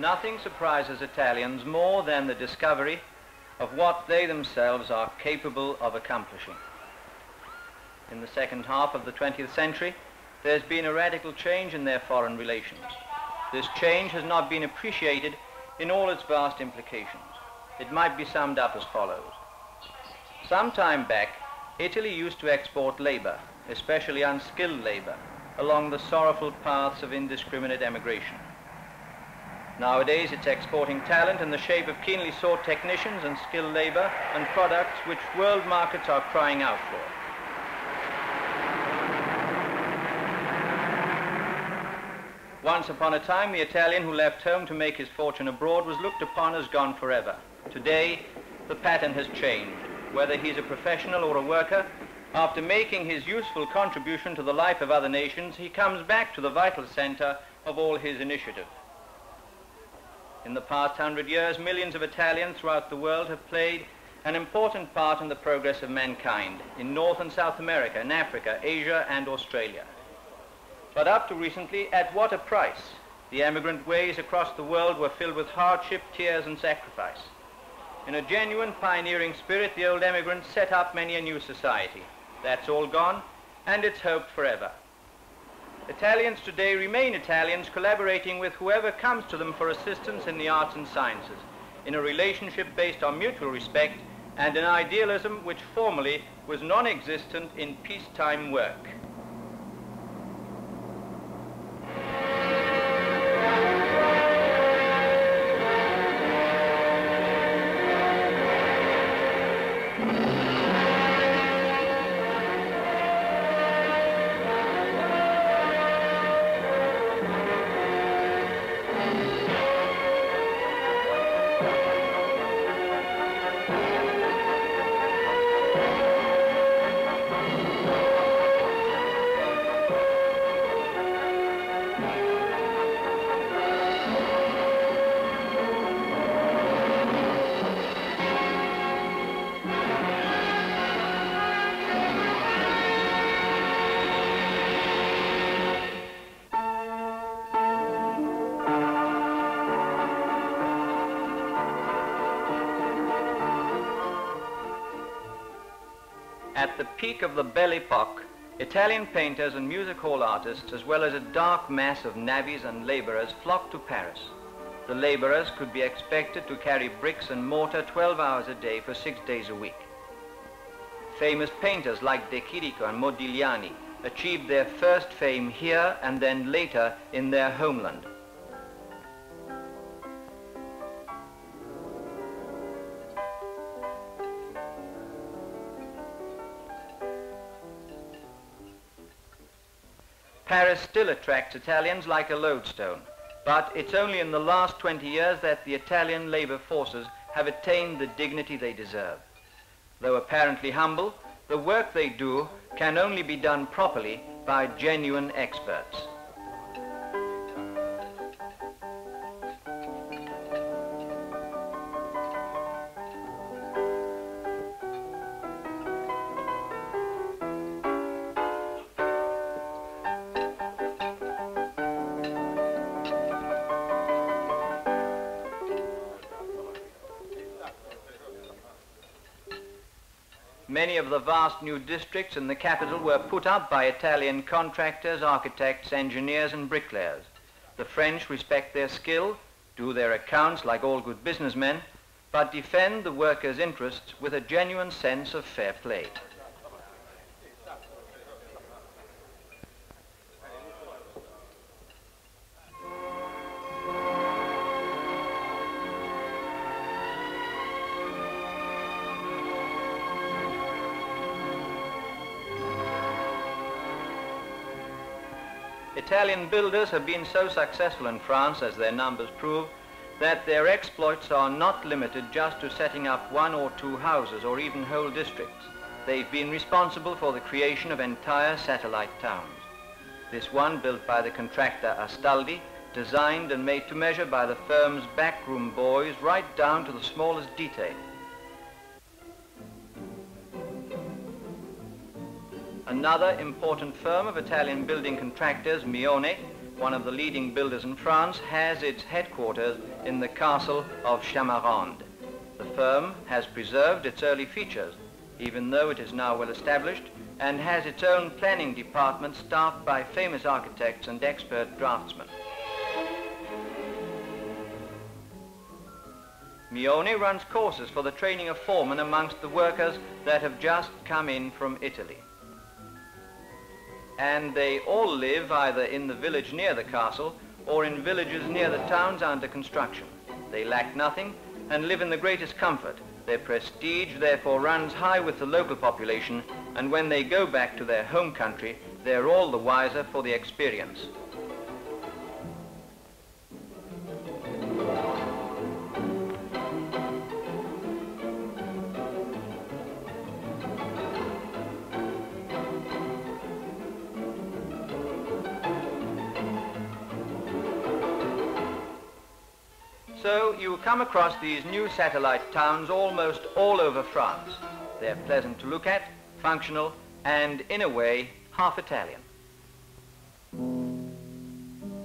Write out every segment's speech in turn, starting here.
nothing surprises Italians more than the discovery of what they themselves are capable of accomplishing. In the second half of the 20th century, there's been a radical change in their foreign relations. This change has not been appreciated in all its vast implications. It might be summed up as follows. Some time back, Italy used to export labor, especially unskilled labor, along the sorrowful paths of indiscriminate emigration. Nowadays, it's exporting talent in the shape of keenly sought technicians and skilled labor and products which world markets are crying out for. Once upon a time, the Italian who left home to make his fortune abroad was looked upon as gone forever. Today, the pattern has changed. Whether he's a professional or a worker, after making his useful contribution to the life of other nations, he comes back to the vital center of all his initiative. In the past 100 years, millions of Italians throughout the world have played an important part in the progress of mankind in North and South America, in Africa, Asia, and Australia. But up to recently, at what a price? The emigrant ways across the world were filled with hardship, tears, and sacrifice. In a genuine pioneering spirit, the old emigrants set up many a new society. That's all gone, and it's hoped forever. Italians today remain Italians, collaborating with whoever comes to them for assistance in the arts and sciences, in a relationship based on mutual respect and an idealism which formerly was non-existent in peacetime work. At the peak of the Belle Epoque, Italian painters and music hall artists, as well as a dark mass of navvies and laborers, flocked to Paris. The laborers could be expected to carry bricks and mortar 12 hours a day for 6 days a week. Famous painters like De Chirico and Modigliani achieved their first fame here and then later in their homeland. Paris still attracts Italians like a lodestone, but it's only in the last 20 years that the Italian labor forces have attained the dignity they deserve. Though apparently humble, the work they do can only be done properly by genuine experts. Many of the vast new districts in the capital were put up by Italian contractors, architects, engineers, and bricklayers. The French respect their skill, do their accounts like all good businessmen, but defend the workers' interests with a genuine sense of fair play. Italian builders have been so successful in France, as their numbers prove, that their exploits are not limited just to setting up 1 or 2 houses or even whole districts. They've been responsible for the creation of entire satellite towns. This one, built by the contractor Astaldi, designed and made to measure by the firm's backroom boys right down to the smallest detail. Another important firm of Italian building contractors, Mione, one of the leading builders in France, has its headquarters in the castle of Chamarande. The firm has preserved its early features, even though it is now well established, and has its own planning department staffed by famous architects and expert draftsmen. Mione runs courses for the training of foremen amongst the workers that have just come in from Italy. And they all live either in the village near the castle or in villages near the towns under construction. They lack nothing and live in the greatest comfort. Their prestige therefore runs high with the local population, and when they go back to their home country, they're all the wiser for the experience. So you come across these new satellite towns almost all over France. They're pleasant to look at, functional, and in a way, half Italian.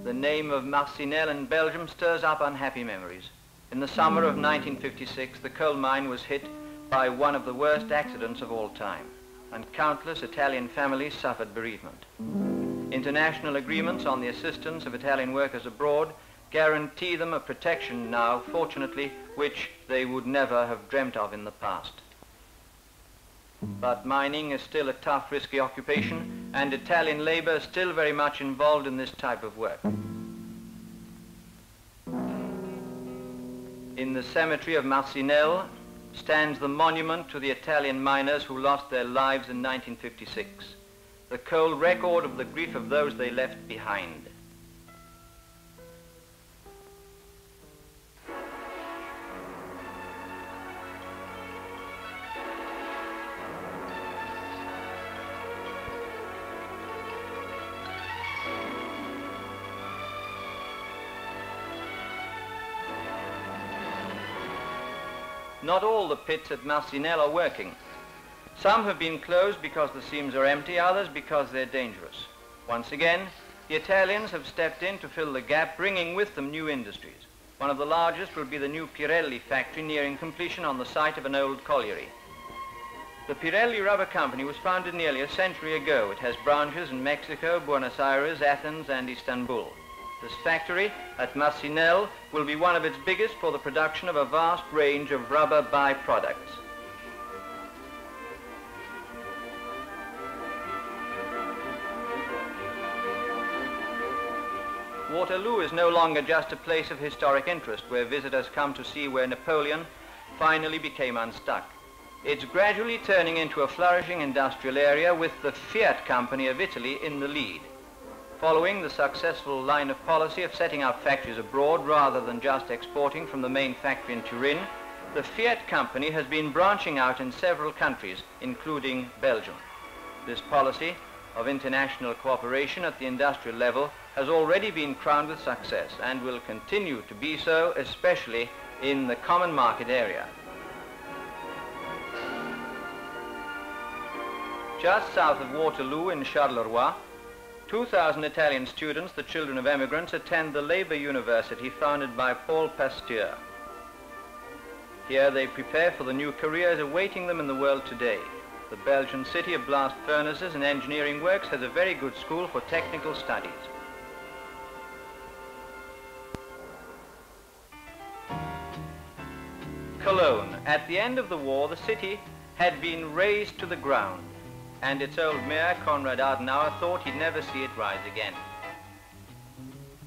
The name of Marcinelle in Belgium stirs up unhappy memories. In the summer of 1956, the coal mine was hit by one of the worst accidents of all time, and countless Italian families suffered bereavement. International agreements on the assistance of Italian workers abroad guarantee them a protection now, fortunately, which they would never have dreamt of in the past. But mining is still a tough, risky occupation, and Italian labor is still very much involved in this type of work. In the cemetery of Marcinelle stands the monument to the Italian miners who lost their lives in 1956, the cold record of the grief of those they left behind. Not all the pits at Marcinelle are working. Some have been closed because the seams are empty, others because they're dangerous. Once again, the Italians have stepped in to fill the gap, bringing with them new industries. One of the largest will be the new Pirelli factory nearing completion on the site of an old colliery. The Pirelli Rubber Company was founded nearly a century ago. It has branches in Mexico, Buenos Aires, Athens, and Istanbul. This factory at Marcinelle will be one of its biggest for the production of a vast range of rubber byproducts. Waterloo is no longer just a place of historic interest where visitors come to see where Napoleon finally became unstuck. It's gradually turning into a flourishing industrial area with the Fiat Company of Italy in the lead. Following the successful line of policy of setting up factories abroad rather than just exporting from the main factory in Turin, the Fiat Company has been branching out in several countries, including Belgium. This policy of international cooperation at the industrial level has already been crowned with success and will continue to be so, especially in the common market area. Just south of Waterloo in Charleroi, 2,000 Italian students, the children of emigrants, attend the Labour University founded by Paul Pasteur. Here they prepare for the new careers awaiting them in the world today. The Belgian city of blast furnaces and engineering works has a very good school for technical studies. Cologne. At the end of the war, the city had been razed to the ground, and its old mayor, Konrad Adenauer, thought he'd never see it rise again.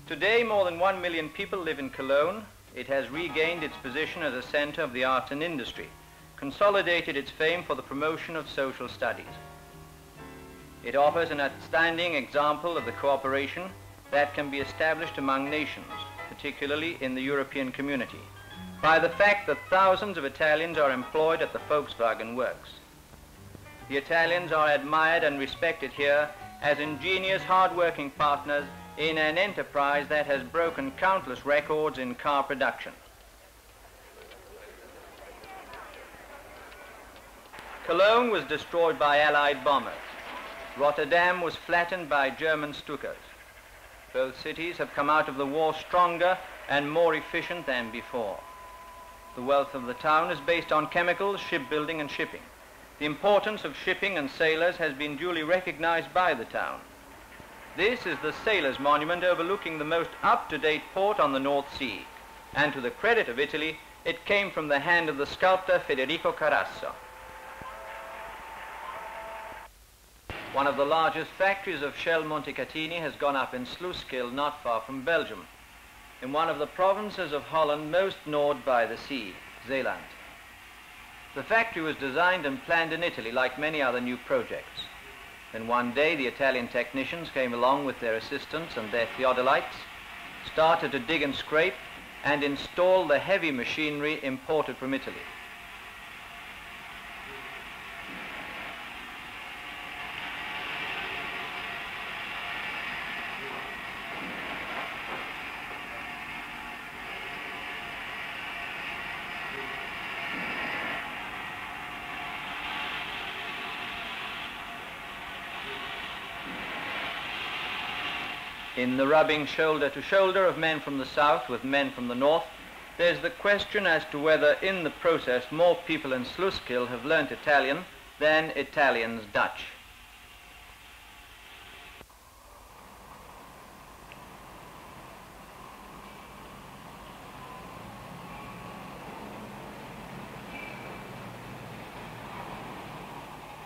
Today, more than 1 million people live in Cologne. It has regained its position as a center of the arts and industry, consolidated its fame for the promotion of social studies. It offers an outstanding example of the cooperation that can be established among nations, particularly in the European community, by the fact that thousands of Italians are employed at the Volkswagen works. The Italians are admired and respected here as ingenious, hard-working partners in an enterprise that has broken countless records in car production. Cologne was destroyed by Allied bombers. Rotterdam was flattened by German Stukas. Both cities have come out of the war stronger and more efficient than before. The wealth of the town is based on chemicals, shipbuilding and shipping. The importance of shipping and sailors has been duly recognized by the town. This is the Sailors' Monument overlooking the most up-to-date port on the North Sea, and to the credit of Italy, it came from the hand of the sculptor Federico Carasso. One of the largest factories of Shell Montecatini has gone up in Sluiskil, not far from Belgium, in one of the provinces of Holland most gnawed by the sea, Zeeland. The factory was designed and planned in Italy like many other new projects. Then one day the Italian technicians came along with their assistants and their theodolites, started to dig and scrape, and install the heavy machinery imported from Italy. In the rubbing shoulder to shoulder of men from the south with men from the north, there's the question as to whether in the process more people in Sluiskil have learnt Italian than Italians Dutch.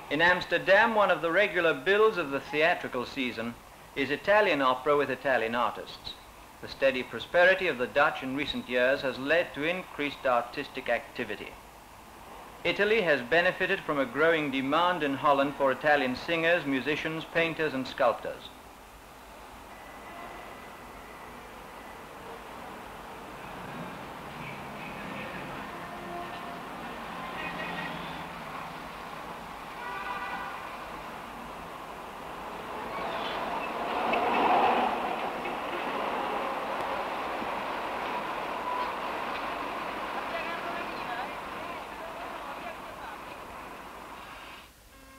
In Amsterdam, one of the regular bills of the theatrical season is Italian opera with Italian artists. The steady prosperity of the Dutch in recent years has led to increased artistic activity. Italy has benefited from a growing demand in Holland for Italian singers, musicians, painters and sculptors.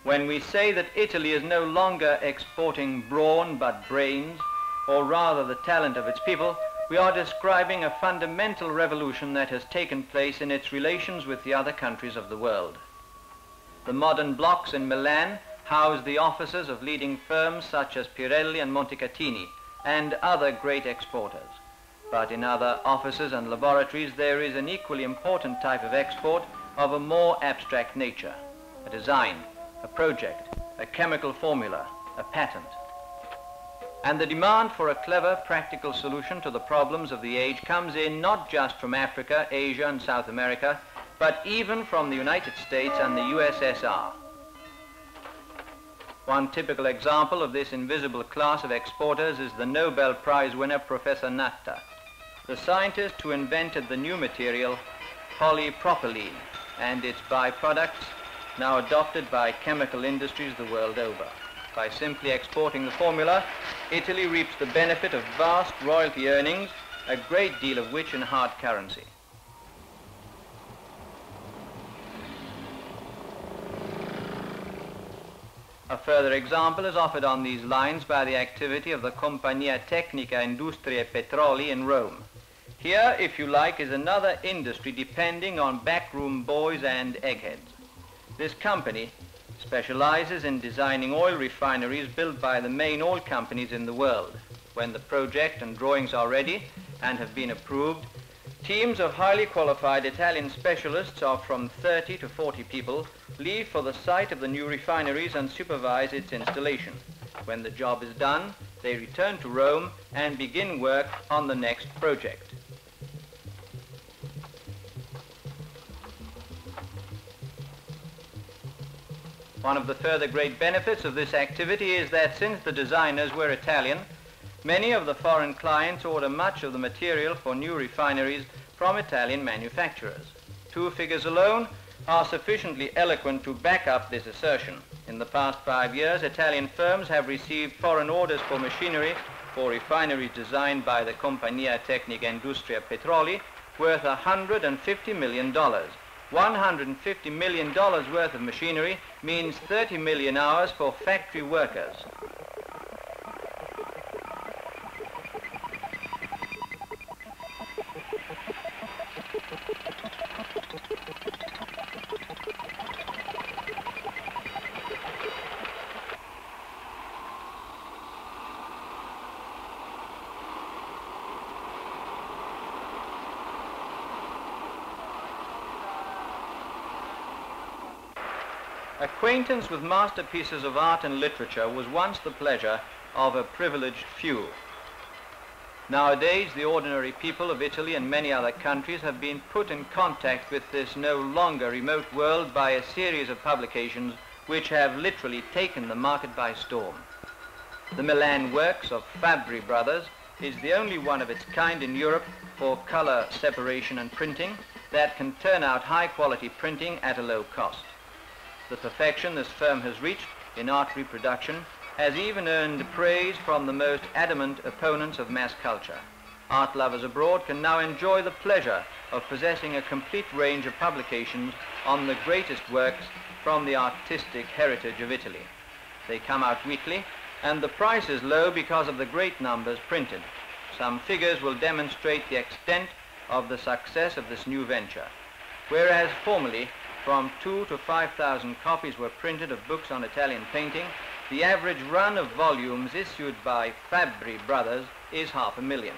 When we say that Italy is no longer exporting brawn but brains, or rather the talent of its people, we are describing a fundamental revolution that has taken place in its relations with the other countries of the world. The modern blocks in Milan house the offices of leading firms such as Pirelli and Montecatini and other great exporters. But in other offices and laboratories there is an equally important type of export of a more abstract nature, a design, a project, a chemical formula, a patent. And the demand for a clever, practical solution to the problems of the age comes in not just from Africa, Asia and South America, but even from the United States and the USSR. One typical example of this invisible class of exporters is the Nobel Prize winner Professor Natta, the scientist who invented the new material polypropylene and its byproducts, now adopted by chemical industries the world over. By simply exporting the formula, Italy reaps the benefit of vast royalty earnings, a great deal of which in hard currency. A further example is offered on these lines by the activity of the Compagnia Tecnica Industrie Petroli in Rome. Here, if you like, is another industry depending on backroom boys and eggheads. This company specializes in designing oil refineries built by the main oil companies in the world. When the project and drawings are ready and have been approved, teams of highly qualified Italian specialists of from 30 to 40 people leave for the site of the new refineries and supervise its installation. When the job is done, they return to Rome and begin work on the next project. One of the further great benefits of this activity is that since the designers were Italian, many of the foreign clients order much of the material for new refineries from Italian manufacturers. Two figures alone are sufficiently eloquent to back up this assertion. In the past 5 years, Italian firms have received foreign orders for machinery for refineries designed by the Compagnia Tecnica Industria Petroli worth $150 million. $150 million worth of machinery means 30 million hours for factory workers. Acquaintance with masterpieces of art and literature was once the pleasure of a privileged few. Nowadays, the ordinary people of Italy and many other countries have been put in contact with this no longer remote world by a series of publications which have literally taken the market by storm. The Milan works of Fabbri Brothers is the only one of its kind in Europe for color separation and printing that can turn out high-quality printing at a low cost. The perfection this firm has reached in art reproduction has even earned praise from the most adamant opponents of mass culture. Art lovers abroad can now enjoy the pleasure of possessing a complete range of publications on the greatest works from the artistic heritage of Italy. They come out weekly, and the price is low because of the great numbers printed. Some figures will demonstrate the extent of the success of this new venture. Whereas formerly, from 2,000 to 5,000 copies were printed of books on Italian painting, the average run of volumes issued by Fabbri Brothers is 500,000.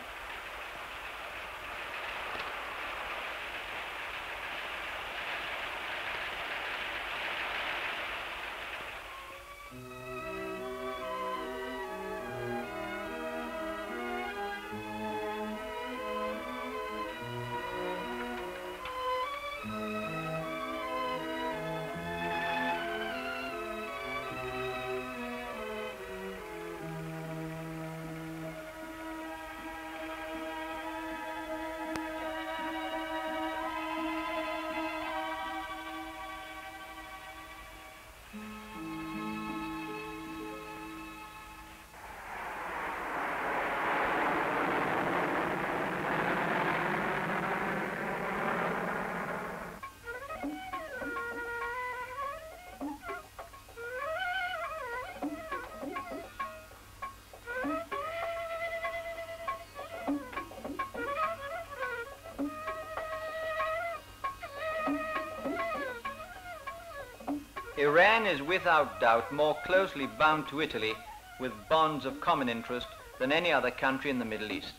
Iran is without doubt more closely bound to Italy with bonds of common interest than any other country in the Middle East.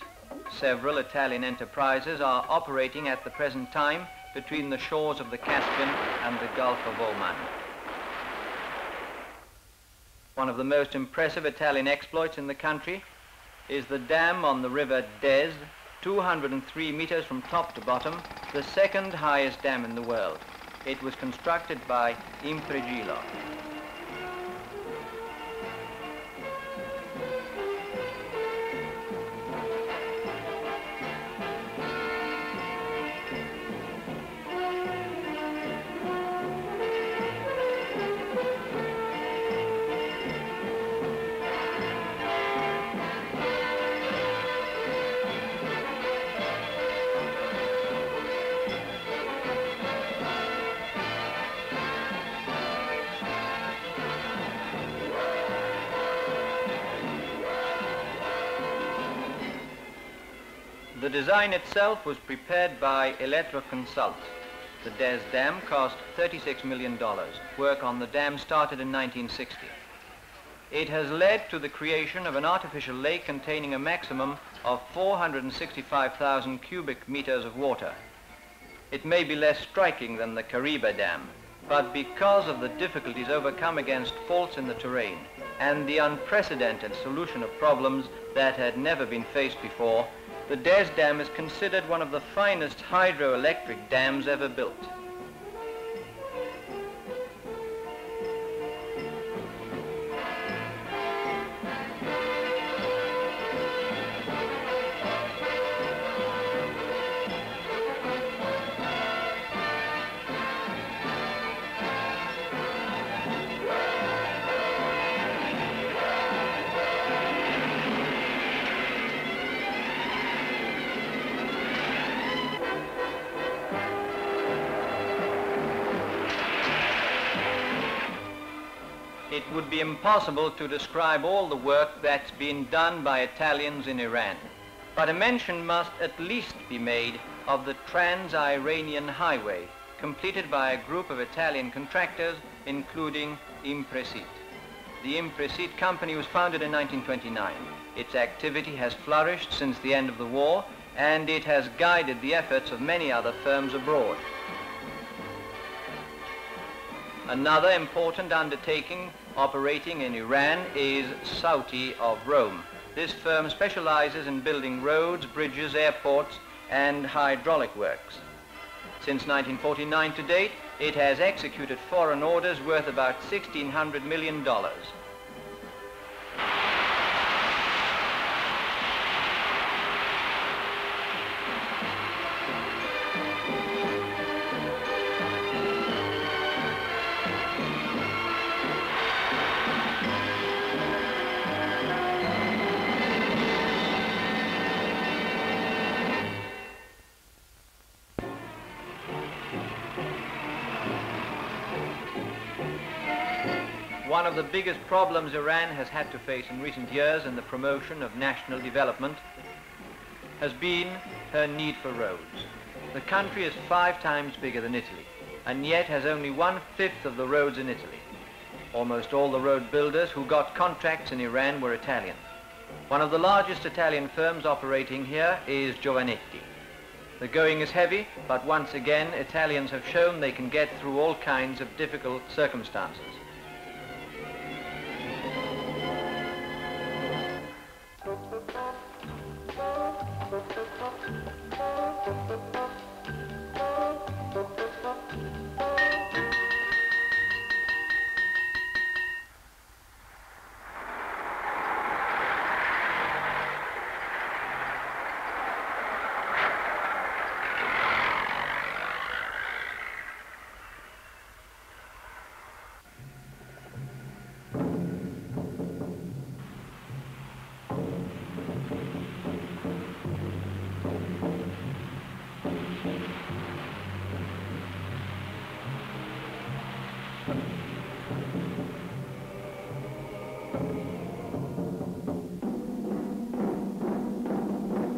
Several Italian enterprises are operating at the present time between the shores of the Caspian and the Gulf of Oman. One of the most impressive Italian exploits in the country is the dam on the river Des, 203 meters from top to bottom, the second highest dam in the world. It was constructed by Impresa. The design itself was prepared by Electroconsult. The Des Dam cost $36 million. Work on the dam started in 1960. It has led to the creation of an artificial lake containing a maximum of 465,000 cubic meters of water. It may be less striking than the Kariba Dam, but because of the difficulties overcome against faults in the terrain and the unprecedented solution of problems that had never been faced before, the Des Dam is considered one of the finest hydroelectric dams ever built. It would be impossible to describe all the work that's been done by Italians in Iran, but a mention must at least be made of the Trans-Iranian Highway, completed by a group of Italian contractors, including Impresa. The Impresa company was founded in 1929. Its activity has flourished since the end of the war, and it has guided the efforts of many other firms abroad. Another important undertaking operating in Iran is Sauti of Rome. This firm specializes in building roads, bridges, airports, and hydraulic works. Since 1949 to date, it has executed foreign orders worth about $1,600 million. One of the biggest problems Iran has had to face in recent years in the promotion of national development has been her need for roads. The country is 5 times bigger than Italy, and yet has only 1/5 of the roads in Italy. Almost all the road builders who got contracts in Iran were Italian. One of the largest Italian firms operating here is Giovanetti. The going is heavy, but once again, Italians have shown they can get through all kinds of difficult circumstances.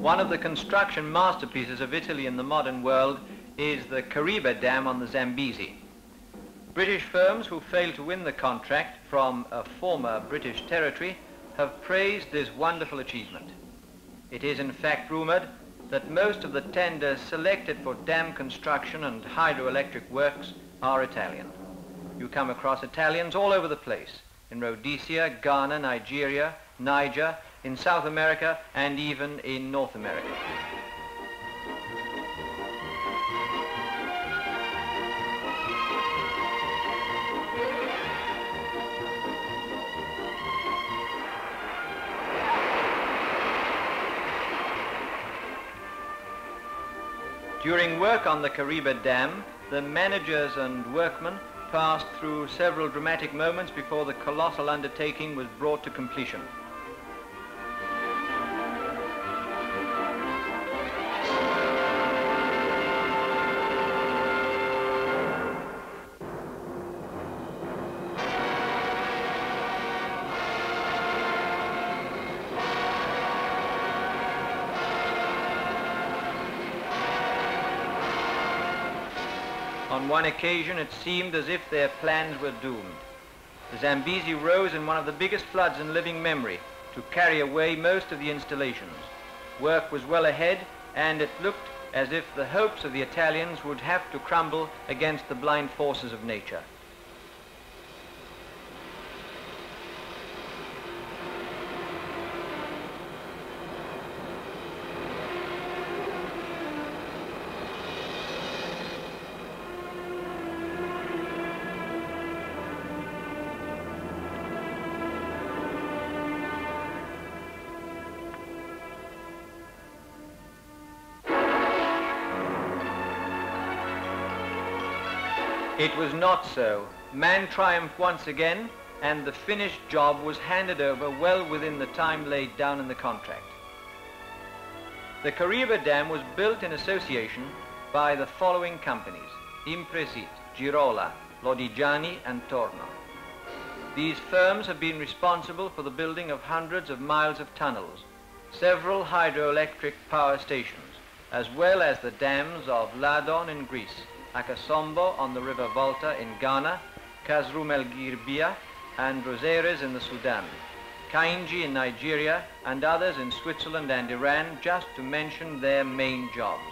One of the construction masterpieces of Italy in the modern world is the Kariba Dam on the Zambezi. British firms who failed to win the contract from a former British territory have praised this wonderful achievement. It is in fact rumored that most of the tenders selected for dam construction and hydroelectric works are Italian. You come across Italians all over the place, in Rhodesia, Ghana, Nigeria, Niger, in South America, and even in North America. During work on the Kariba Dam, the managers and workmen passed through several dramatic moments before the colossal undertaking was brought to completion. On one occasion, it seemed as if their plans were doomed. The Zambezi rose in one of the biggest floods in living memory to carry away most of the installations. Work was well ahead, and it looked as if the hopes of the Italians would have to crumble against the blind forces of nature. It was not so. Man triumphed once again, and the finished job was handed over well within the time laid down in the contract. The Kariba Dam was built in association by the following companies: Impresa, Girola, Lodigiani, and Torno. These firms have been responsible for the building of hundreds of miles of tunnels, several hydroelectric power stations, as well as the dams of Ladon in Greece, Akasombo on the River Volta in Ghana, Kazrum El Girbia, and Roseres in the Sudan, Kainji in Nigeria, and others in Switzerland and Iran, just to mention their main jobs.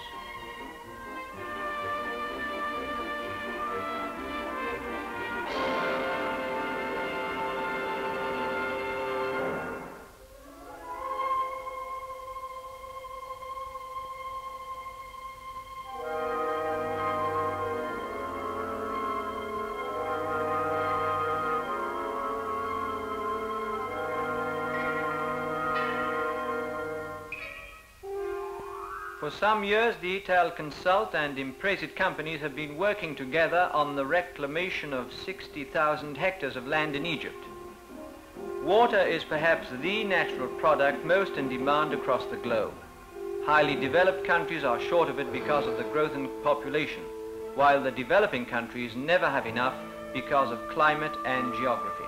For some years, the Italconsult and Impresa companies have been working together on the reclamation of 60,000 hectares of land in Egypt. Water is perhaps the natural product most in demand across the globe. Highly developed countries are short of it because of the growth in population, while the developing countries never have enough because of climate and geography.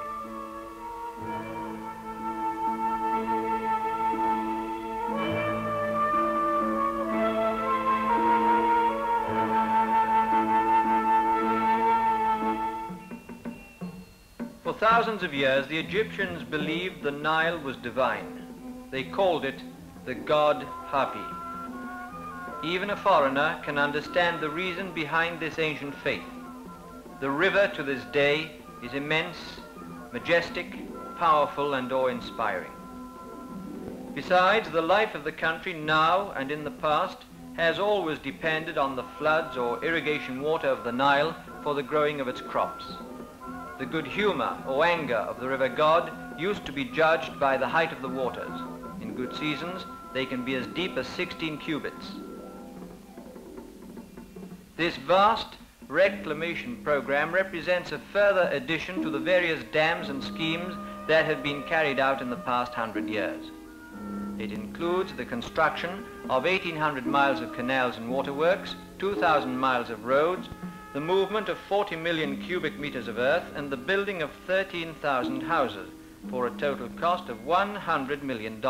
For thousands of years, the Egyptians believed the Nile was divine. They called it the god Hapi. Even a foreigner can understand the reason behind this ancient faith. The river to this day is immense, majestic, powerful, and awe-inspiring. Besides, the life of the country now and in the past has always depended on the floods or irrigation water of the Nile for the growing of its crops. The good humor or anger of the river god used to be judged by the height of the waters. In good seasons, they can be as deep as 16 cubits. This vast reclamation program represents a further addition to the various dams and schemes that have been carried out in the past 100 years. It includes the construction of 1,800 miles of canals and waterworks, 2,000 miles of roads, the movement of 40 million cubic meters of earth, and the building of 13,000 houses for a total cost of $100 million.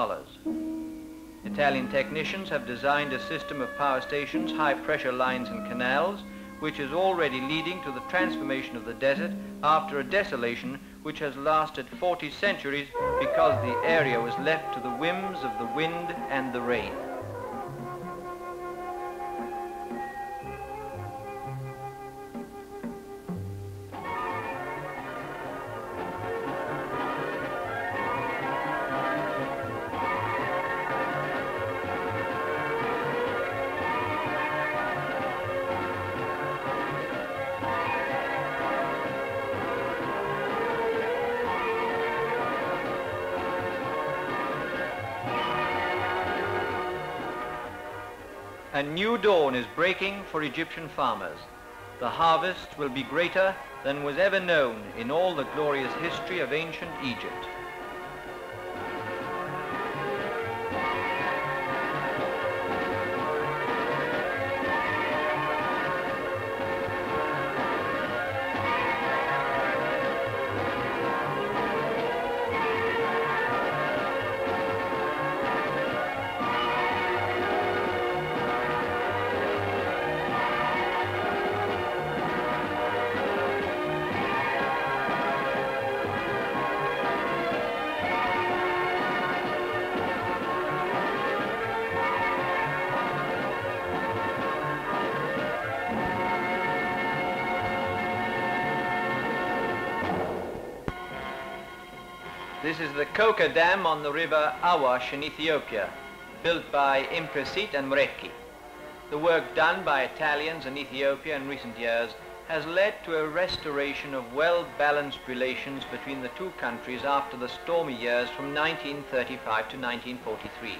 Italian technicians have designed a system of power stations, high-pressure lines and canals, which is already leading to the transformation of the desert after a desolation which has lasted 40 centuries because the area was left to the whims of the wind and the rain. A new dawn is breaking for Egyptian farmers. The harvest will be greater than was ever known in all the glorious history of ancient Egypt. This is the Coca Dam on the river Awash in Ethiopia, built by Impresa and Mrecchi. The work done by Italians in Ethiopia in recent years has led to a restoration of well-balanced relations between the two countries after the stormy years from 1935 to 1943.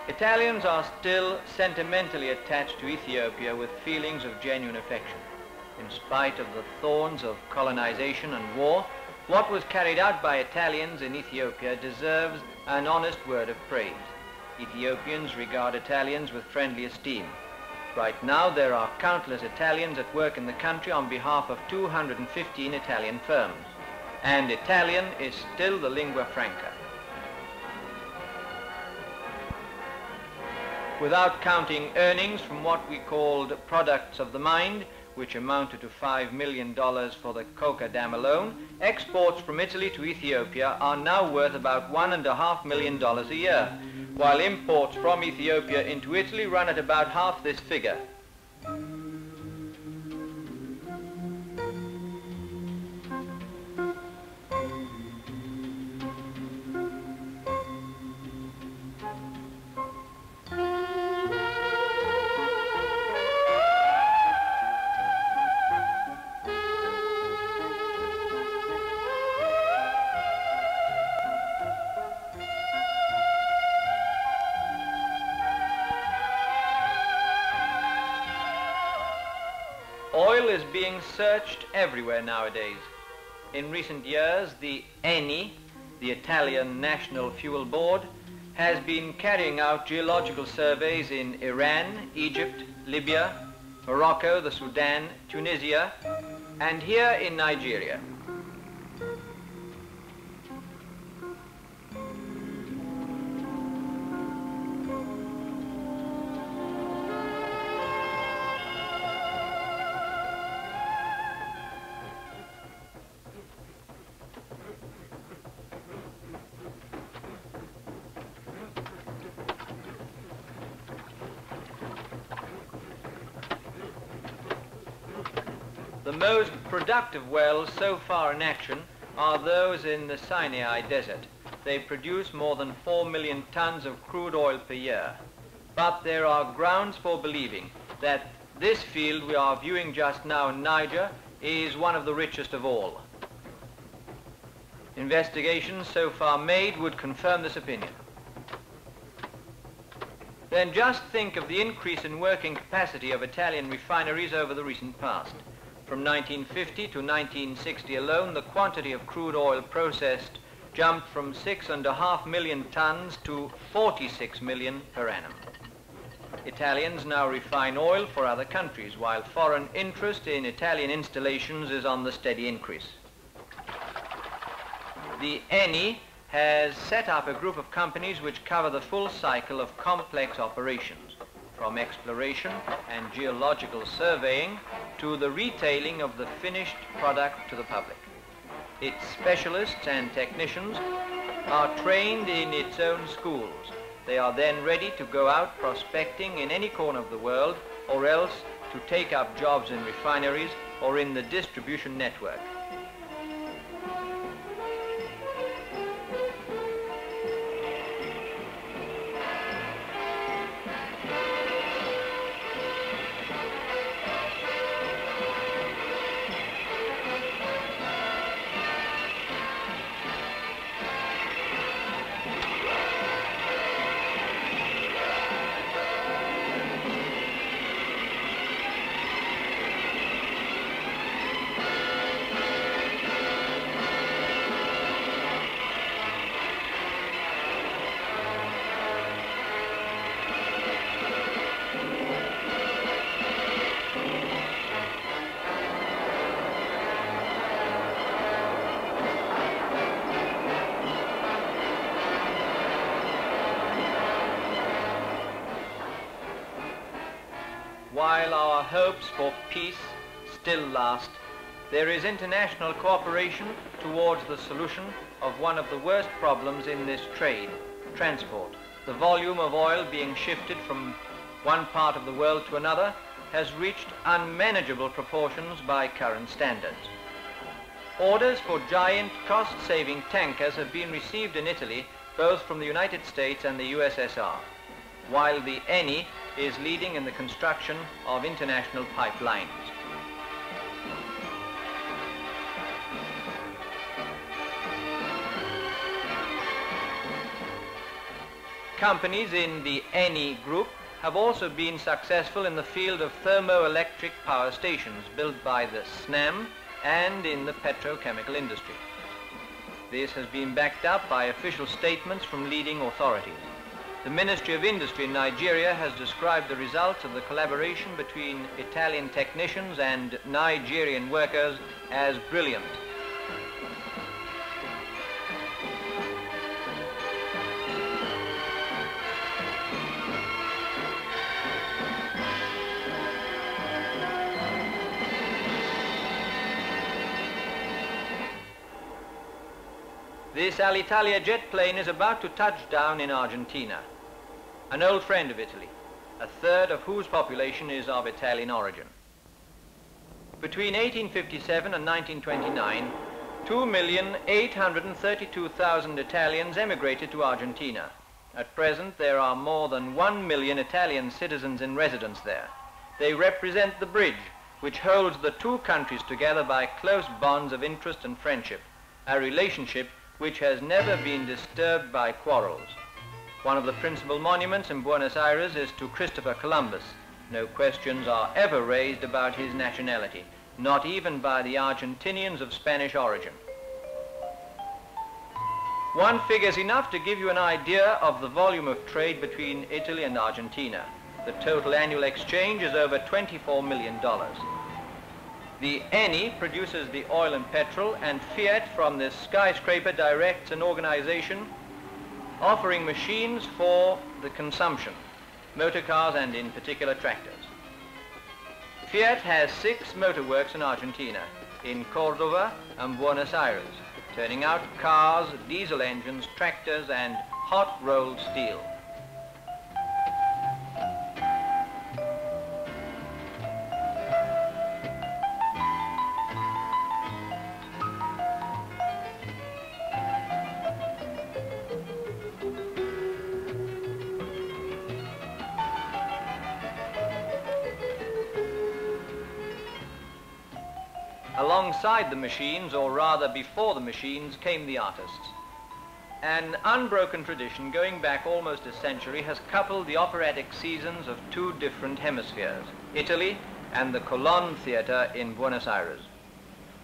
Italians are still sentimentally attached to Ethiopia with feelings of genuine affection. In spite of the thorns of colonization and war, what was carried out by Italians in Ethiopia deserves an honest word of praise. Ethiopians regard Italians with friendly esteem. Right now there are countless Italians at work in the country on behalf of 215 Italian firms, and Italian is still the lingua franca. Without counting earnings from what we called products of the mind, which amounted to $5 million for the Coca Dam alone, exports from Italy to Ethiopia are now worth about $1.5 million a year, while imports from Ethiopia into Italy run at about half this figure. Oil is being searched everywhere nowadays. In recent years, the ENI, the Italian National Fuel Board, has been carrying out geological surveys in Iran, Egypt, Libya, Morocco, the Sudan, Tunisia, and here in Nigeria. The most productive wells so far in action are those in the Sinai Desert. They produce more than 4 million tons of crude oil per year. But there are grounds for believing that this field we are viewing just now in Niger is one of the richest of all. Investigations so far made would confirm this opinion. Then just think of the increase in working capacity of Italian refineries over the recent past. From 1950 to 1960 alone, the quantity of crude oil processed jumped from 6.5 million tons to 46 million per annum. Italians now refine oil for other countries, while foreign interest in Italian installations is on the steady increase. The ENI has set up a group of companies which cover the full cycle of complex operations, from exploration and geological surveying to the retailing of the finished product to the public. Its specialists and technicians are trained in its own schools. They are then ready to go out prospecting in any corner of the world, or else to take up jobs in refineries or in the distribution network. While our hopes for peace still last, there is international cooperation towards the solution of one of the worst problems in this trade, transport. The volume of oil being shifted from one part of the world to another has reached unmanageable proportions by current standards. Orders for giant cost-saving tankers have been received in Italy, both from the United States and the USSR, while the ENI is leading in the construction of international pipelines. Companies in the ENI group have also been successful in the field of thermoelectric power stations built by the SNAM and in the petrochemical industry. This has been backed up by official statements from leading authorities. The Ministry of Industry in Nigeria has described the results of the collaboration between Italian technicians and Nigerian workers as brilliant. This Alitalia jet plane is about to touch down in Argentina, an old friend of Italy, a third of whose population is of Italian origin. Between 1857 and 1929, 2,832,000 Italians emigrated to Argentina. At present, there are more than 1 million Italian citizens in residence there. They represent the bridge which holds the two countries together by close bonds of interest and friendship, a relationship which has never been disturbed by quarrels. One of the principal monuments in Buenos Aires is to Christopher Columbus, No questions are ever raised about his nationality, not even by the Argentinians of Spanish origin. One figure is enough to give you an idea of the volume of trade between Italy and Argentina. The total annual exchange is over $24 million. The Eni produces the oil and petrol, and Fiat from this skyscraper directs an organization offering machines for the consumption, motor cars and in particular tractors. Fiat has 6 motor works in Argentina, in Cordova and Buenos Aires, turning out cars, diesel engines, tractors and hot-rolled steel. Alongside the machines, or rather before the machines, came the artists. An unbroken tradition going back almost a century has coupled the operatic seasons of 2 different hemispheres, Italy and the Colón Theatre in Buenos Aires.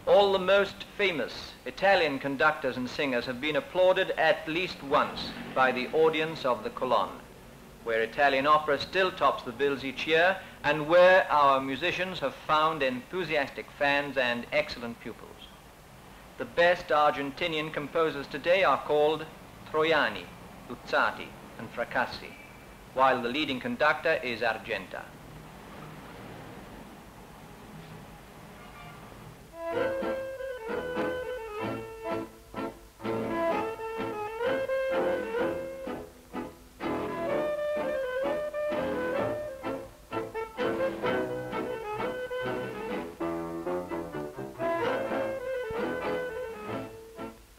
All the most famous Italian conductors and singers have been applauded at least once by the audience of the Colón, where Italian opera still tops the bills each year, and where our musicians have found enthusiastic fans and excellent pupils. The best Argentinian composers today are called Troiani, Luzzati, and Fracassi, while the leading conductor is Argenta.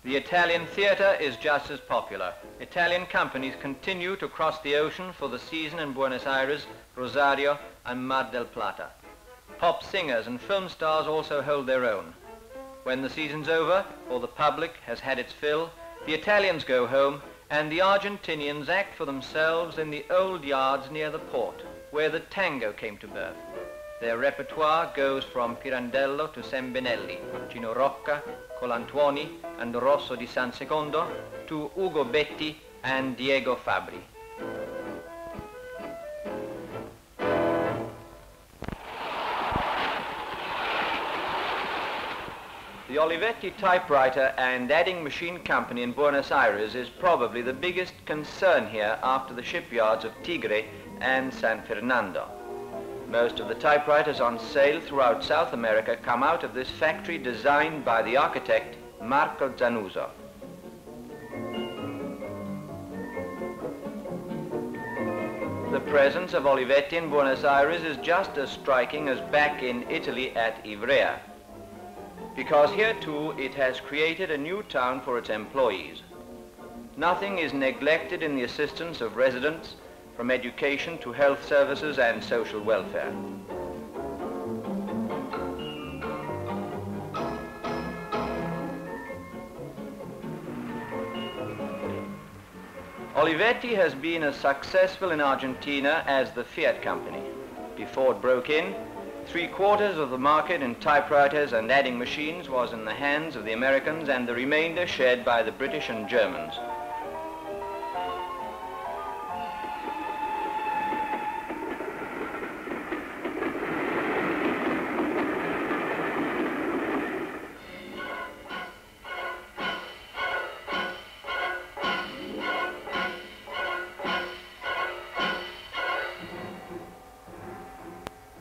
The Italian theatre is just as popular. Italian companies continue to cross the ocean for the season in Buenos Aires, Rosario, and Mar del Plata. Pop singers and film stars also hold their own. When the season's over, or the public has had its fill, the Italians go home, and the Argentinians act for themselves in the old yards near the port, where the tango came to birth. Their repertoire goes from Pirandello to Sembinelli, Gino Rocca, Colantuoni and Rosso di San Secondo, to Ugo Betti and Diego Fabri. The Olivetti typewriter and adding machine company in Buenos Aires is probably the biggest concern here after the shipyards of Tigre and San Fernando. Most of the typewriters on sale throughout South America come out of this factory designed by the architect Marco Zanuso. The presence of Olivetti in Buenos Aires is just as striking as back in Italy at Ivrea, because here too it has created a new town for its employees. Nothing is neglected in the assistance of residents, from education to health services and social welfare. Olivetti has been as successful in Argentina as the Fiat company. Before it broke in, 3/4 of the market in typewriters and adding machines was in the hands of the Americans, and the remainder shared by the British and Germans.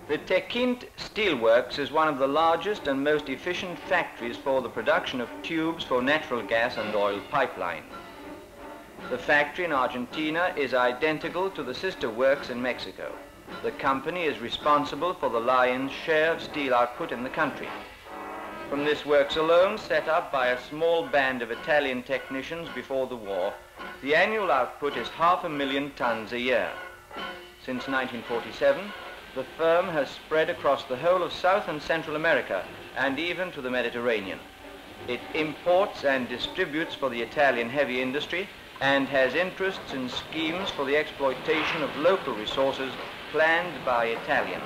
The Tequint Steelworks is one of the largest and most efficient factories for the production of tubes for natural gas and oil pipeline. The factory in Argentina is identical to the sister works in Mexico. The company is responsible for the lion's share of steel output in the country. From this works alone, set up by a small band of Italian technicians before the war, the annual output is 500,000 tons a year. Since 1947, the firm has spread across the whole of South and Central America and even to the Mediterranean. It imports and distributes for the Italian heavy industry and has interests in schemes for the exploitation of local resources planned by Italians.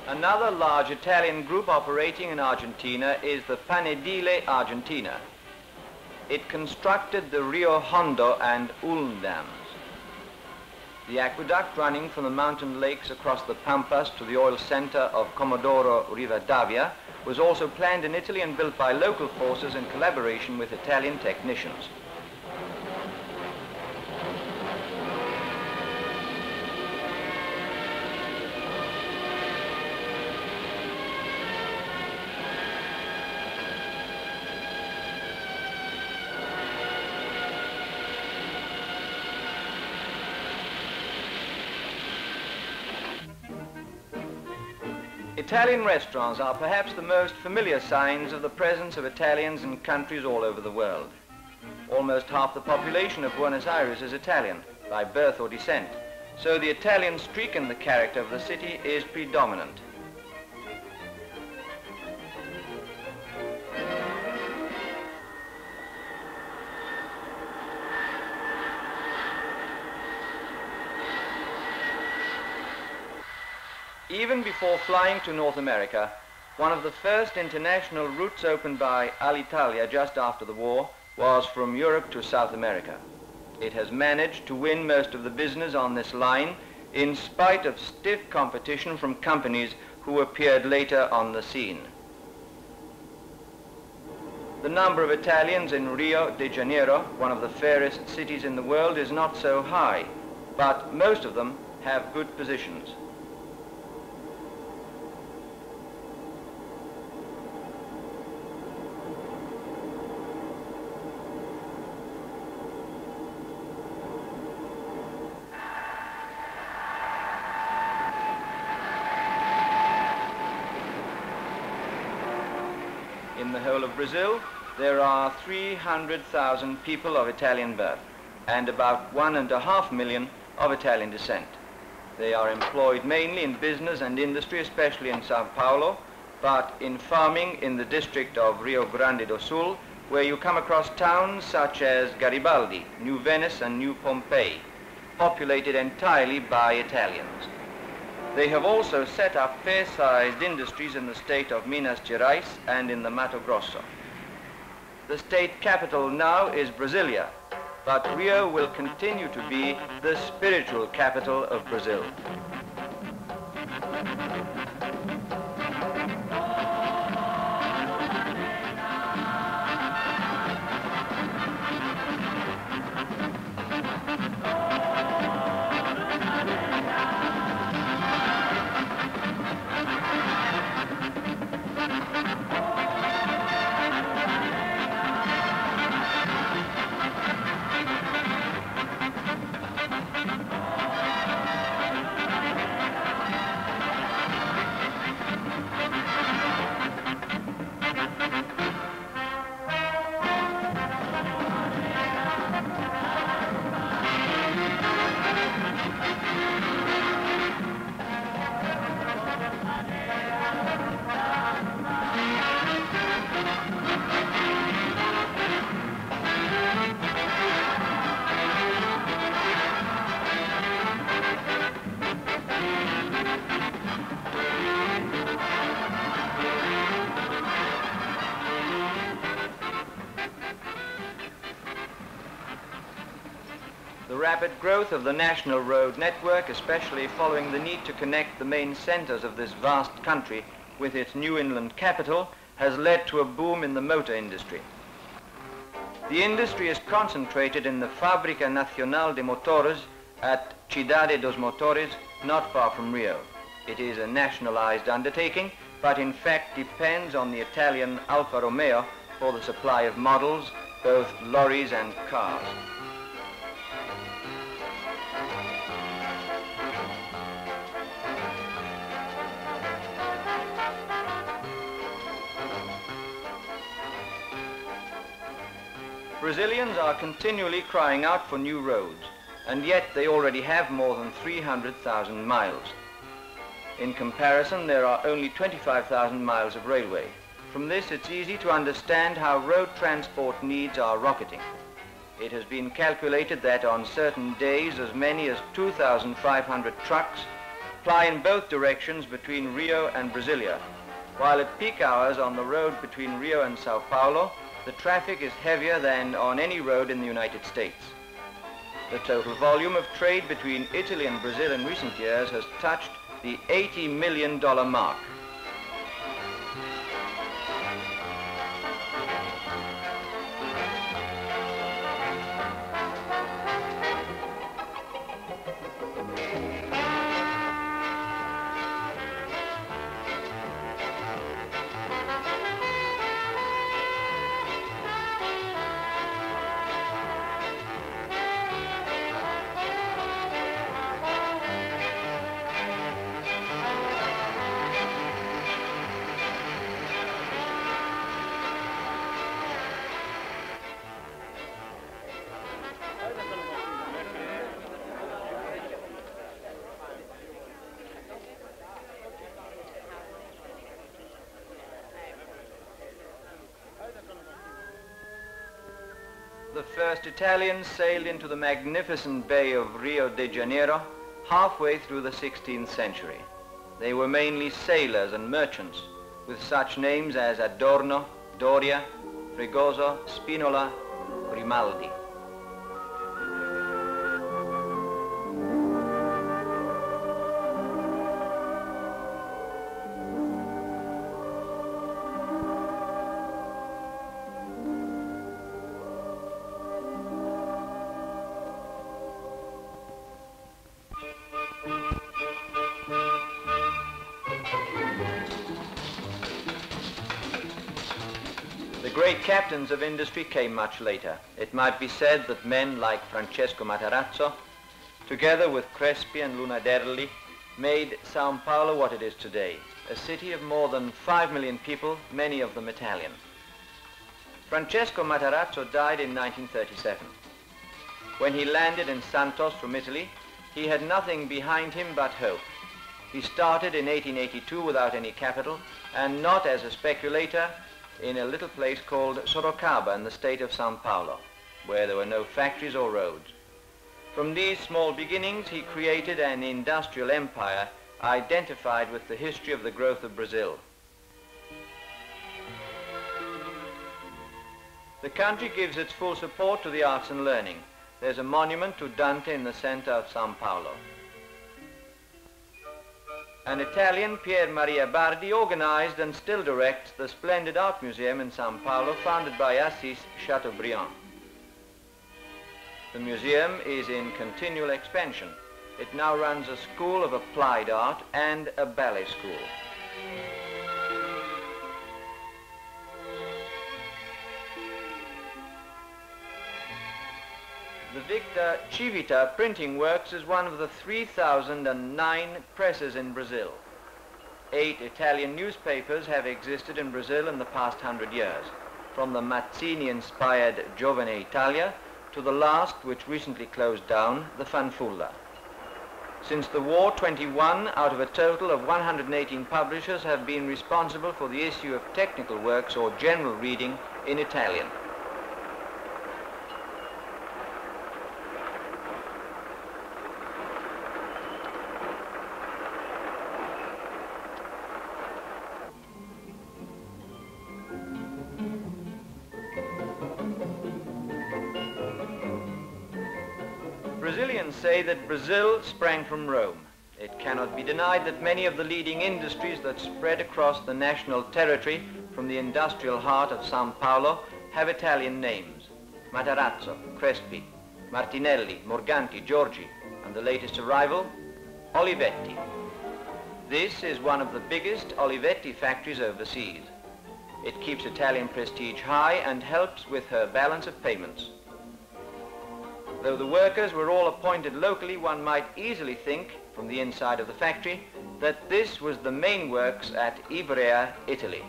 Another large Italian group operating in Argentina is the Panedile Argentina. It constructed the Rio Hondo and Ulm dams. The aqueduct running from the mountain lakes across the Pampas to the oil center of Comodoro Rivadavia was also planned in Italy and built by local forces in collaboration with Italian technicians. Italian restaurants are perhaps the most familiar signs of the presence of Italians in countries all over the world. Almost half the population of Buenos Aires is Italian, by birth or descent, so the Italian streak in the character of the city is predominant. Even before flying to North America, one of the first international routes opened by Alitalia just after the war was from Europe to South America. It has managed to win most of the business on this line in spite of stiff competition from companies who appeared later on the scene. The number of Italians in Rio de Janeiro, one of the fairest cities in the world, is not so high, but most of them have good positions. In the whole of Brazil, there are 300,000 people of Italian birth and about 1.5 million of Italian descent. They are employed mainly in business and industry, especially in San Paolo, but in farming in the district of Rio Grande do Sul, where you come across towns such as Garibaldi, New Venice and New Pompeii, populated entirely by Italians. They have also set up fair-sized industries in the state of Minas Gerais and in the Mato Grosso. The state capital now is Brasilia, but Rio will continue to be the spiritual capital of Brazil. rapid growth of the national road network, especially following the need to connect the main centers of this vast country with its new inland capital, has led to a boom in the motor industry. The industry is concentrated in the Fábrica Nacional de Motores at Cidade dos Motores, not far from Rio. It is a nationalized undertaking, but in fact depends on the Italian Alfa Romeo for the supply of models, both lorries and cars. Brazilians are continually crying out for new roads, and yet they already have more than 300,000 miles. In comparison, there are only 25,000 miles of railway. From this, it's easy to understand how road transport needs are rocketing. It has been calculated that on certain days, as many as 2,500 trucks ply in both directions between Rio and Brasilia, while at peak hours on the road between Rio and Sao Paulo, the traffic is heavier than on any road in the United States. The total volume of trade between Italy and Brazil in recent years has touched the $80 million mark. The first Italians sailed into the magnificent bay of Rio de Janeiro halfway through the 16th century. They were mainly sailors and merchants, with such names as Adorno, Doria, Fregoso, Spinola, Grimaldi. The great captains of industry came much later. It might be said that men like Francesco Marazzo, together with Crespi and Lunaderli, made San Paolo what it is today, a city of more than 5 million people, many of them Italian. Francesco Marazzo died in 1937. When he landed in Santos from Italy, he had nothing behind him but hope. He started in 1882 without any capital, and not as a speculator, in a little place called Sorocaba in the state of San Paolo, where there were no factories or roads. From these small beginnings, he created an industrial empire identified with the history of the growth of Brazil. The country gives its full support to the arts and learning. There's a monument to Dante in the center of San Paolo. An Italian, Pier Maria Bardi, organized and still directs the splendid art museum in San Paolo, founded by Assis Chateaubriand. The museum is in continual expansion. It now runs a school of applied art and a ballet school. The Victor Civita printing works is one of the 3,009 presses in Brazil. 8 Italian newspapers have existed in Brazil in the past 100 years, from the Mazzini-inspired Giovane Italia to the last, which recently closed down, the Fanfulla. Since the war, 21 out of a total of 118 publishers have been responsible for the issue of technical works or general reading in Italian. Brazilians say that Brazil sprang from Rome. It cannot be denied that many of the leading industries that spread across the national territory from the industrial heart of San Paolo have Italian names: Matarazzo, Crespi, Martinelli, Morganti, Giorgi, and the latest arrival, Olivetti. This is one of the biggest Olivetti factories overseas. It keeps Italian prestige high and helps with her balance of payments. Though the workers were all appointed locally, one might easily think, from the inside of the factory, that this was the main works at Ivrea, Italy.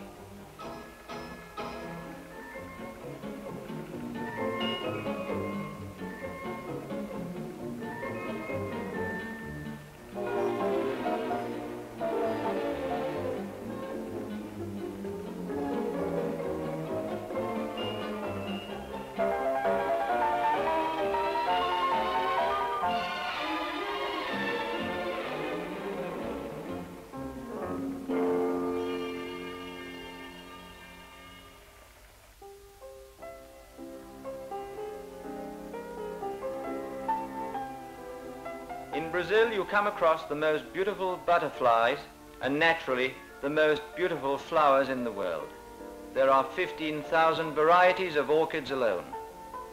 In Brazil, you come across the most beautiful butterflies and, naturally, the most beautiful flowers in the world. There are 15,000 varieties of orchids alone.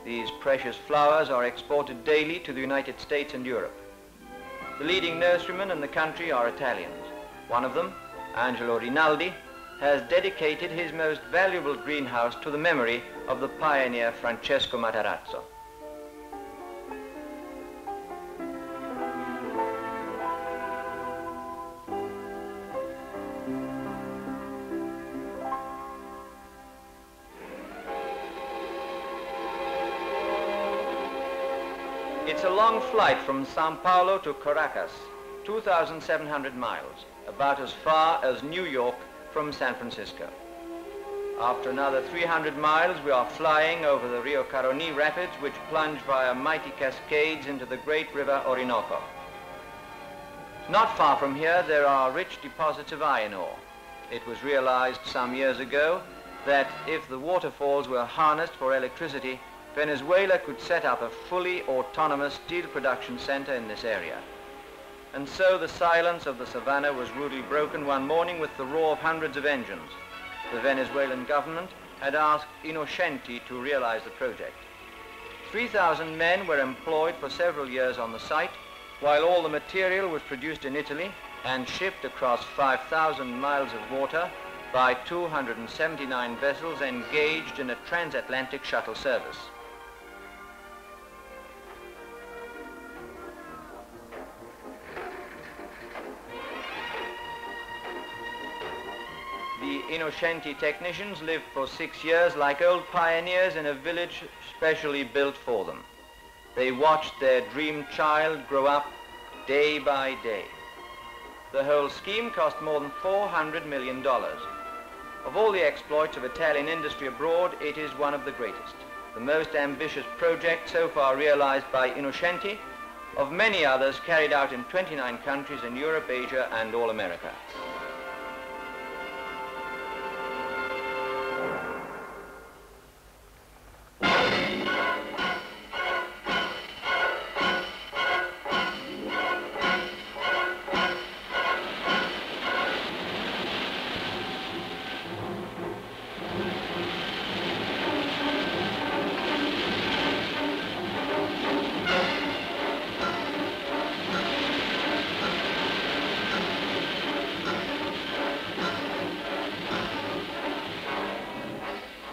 These precious flowers are exported daily to the United States and Europe. The leading nurserymen in the country are Italians. One of them, Angelo Rinaldi, has dedicated his most valuable greenhouse to the memory of the pioneer Francesco Marazzo. It's a long flight from San Paolo to Caracas, 2,700 miles, about as far as New York from San Francisco. After another 300 miles, we are flying over the Rio Caroni rapids, which plunge via mighty cascades into the great river Orinoco. Not far from here, there are rich deposits of iron ore. It was realized some years ago that if the waterfalls were harnessed for electricity, Venezuela could set up a fully autonomous steel production center in this area. And so the silence of the savannah was rudely broken one morning with the roar of hundreds of engines. The Venezuelan government had asked Innocenti to realize the project. 3,000 men were employed for several years on the site, while all the material was produced in Italy and shipped across 5,000 miles of water by 279 vessels engaged in a transatlantic shuttle service. The Innocenti technicians lived for 6 years like old pioneers in a village specially built for them. They watched their dream child grow up day by day. The whole scheme cost more than $400 million. Of all the exploits of Italian industry abroad, it is one of the greatest. The most ambitious project so far realized by Innocenti, of many others carried out in 29 countries in Europe, Asia, and all America.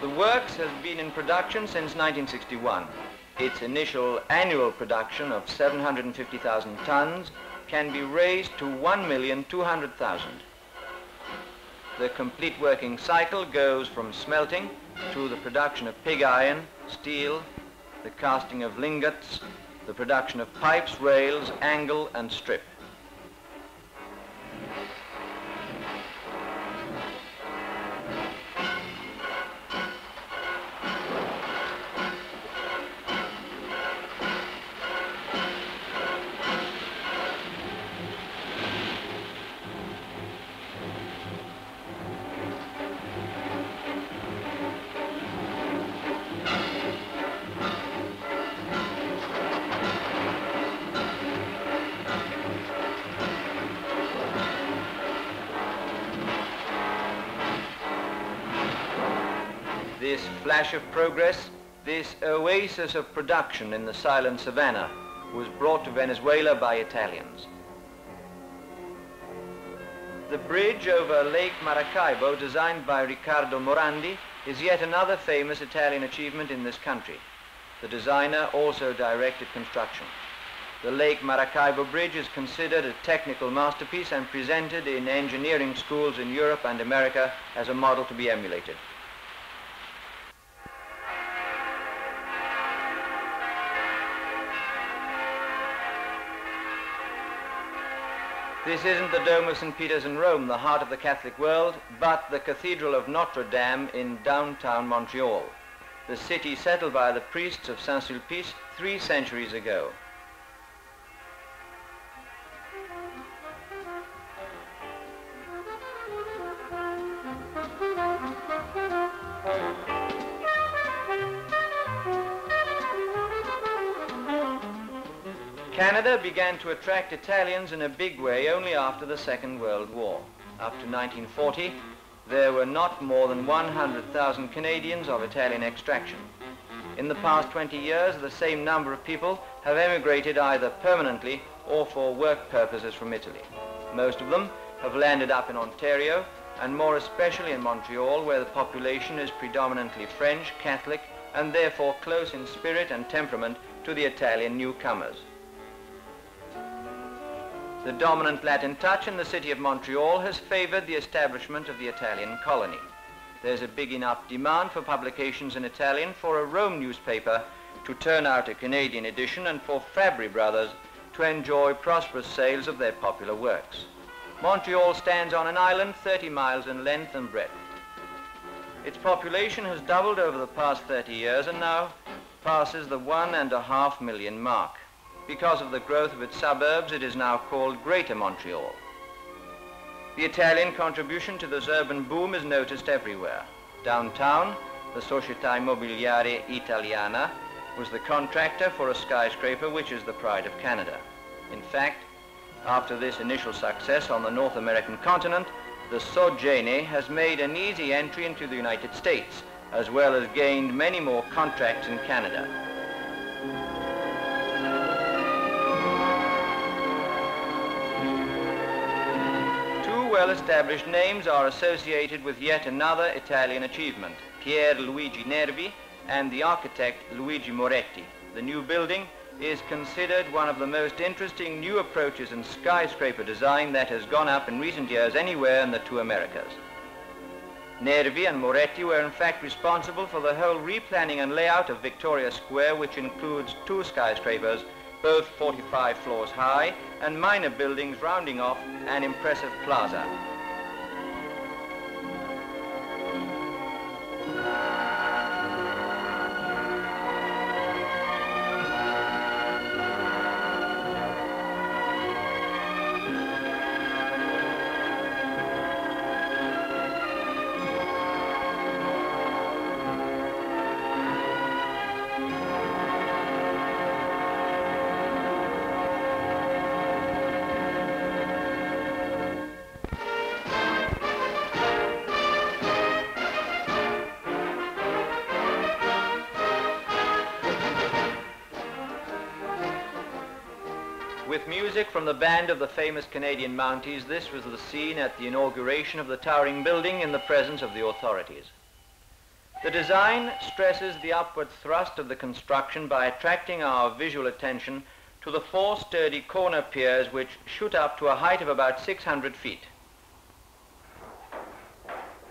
The works has been in production since 1961. Its initial annual production of 750,000 tons can be raised to 1,200,000. The complete working cycle goes from smelting to the production of pig iron, steel, the casting of lingots, the production of pipes, rails, angle, and strip. This flash of progress, this oasis of production in the silent savannah, was brought to Venezuela by Italians. The bridge over Lake Maracaibo, designed by Riccardo Morandi, is yet another famous Italian achievement in this country. The designer also directed construction. The Lake Maracaibo Bridge is considered a technical masterpiece and presented in engineering schools in Europe and America as a model to be emulated. This isn't the Dome of St. Peter's in Rome, the heart of the Catholic world, but the Cathedral of Notre Dame in downtown Montreal, the city settled by the priests of Saint-Sulpice 3 centuries ago. Canada began to attract Italians in a big way only after the Second World War. Up to 1940, there were not more than 100,000 Canadians of Italian extraction. In the past 20 years, the same number of people have emigrated either permanently or for work purposes from Italy. Most of them have landed up in Ontario, and more especially in Montreal, where the population is predominantly French, Catholic, and therefore close in spirit and temperament to the Italian newcomers. The dominant Latin touch in the city of Montreal has favored the establishment of the Italian colony. There's a big enough demand for publications in Italian for a Rome newspaper to turn out a Canadian edition and for Fabry Brothers to enjoy prosperous sales of their popular works. Montreal stands on an island 30 miles in length and breadth. Its population has doubled over the past 30 years and now passes the 1.5 million mark. Because of the growth of its suburbs, it is now called Greater Montreal. The Italian contribution to this urban boom is noticed everywhere. Downtown, the Società Immobiliare Italiana was the contractor for a skyscraper which is the pride of Canada. In fact, after this initial success on the North American continent, the Sogene has made an easy entry into the United States, as well as gained many more contracts in Canada. Well-established names are associated with yet another Italian achievement, Pier Luigi Nervi and the architect Luigi Moretti. The new building is considered one of the most interesting new approaches in skyscraper design that has gone up in recent years anywhere in the 2 Americas. Nervi and Moretti were in fact responsible for the whole replanning and layout of Victoria Square, which includes 2 skyscrapers, both 45 floors high, and minor buildings rounding off an impressive plaza. With music from the band of the famous Canadian Mounties, this was the scene at the inauguration of the towering building in the presence of the authorities. The design stresses the upward thrust of the construction by attracting our visual attention to the 4 sturdy corner piers which shoot up to a height of about 600 feet.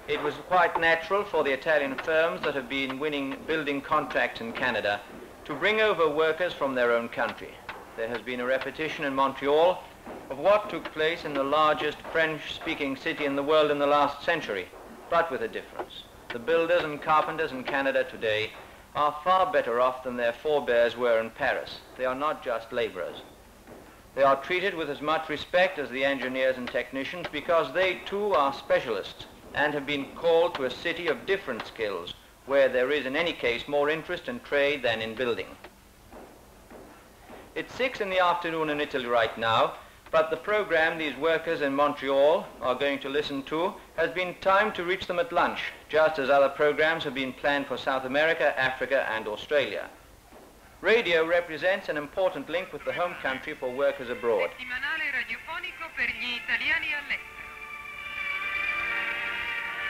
It was quite natural for the Italian firms that have been winning building contracts in Canada to bring over workers from their own country. There has been a repetition in Montreal of what took place in the largest French-speaking city in the world in the last century, but with a difference. The builders and carpenters in Canada today are far better off than their forebears were in Paris. They are not just laborers. They are treated with as much respect as the engineers and technicians because they too are specialists and have been called to a city of different skills where there is in any case more interest in trade than in building. It's 6 in the afternoon in Italy right now, But the program these workers in Montreal are going to listen to has been timed to reach them at lunch, just as other programs have been planned for South America, Africa, and Australia. Radio represents an important link with the home country for workers abroad. Settimanale radiofonico per gli italiani all'estero.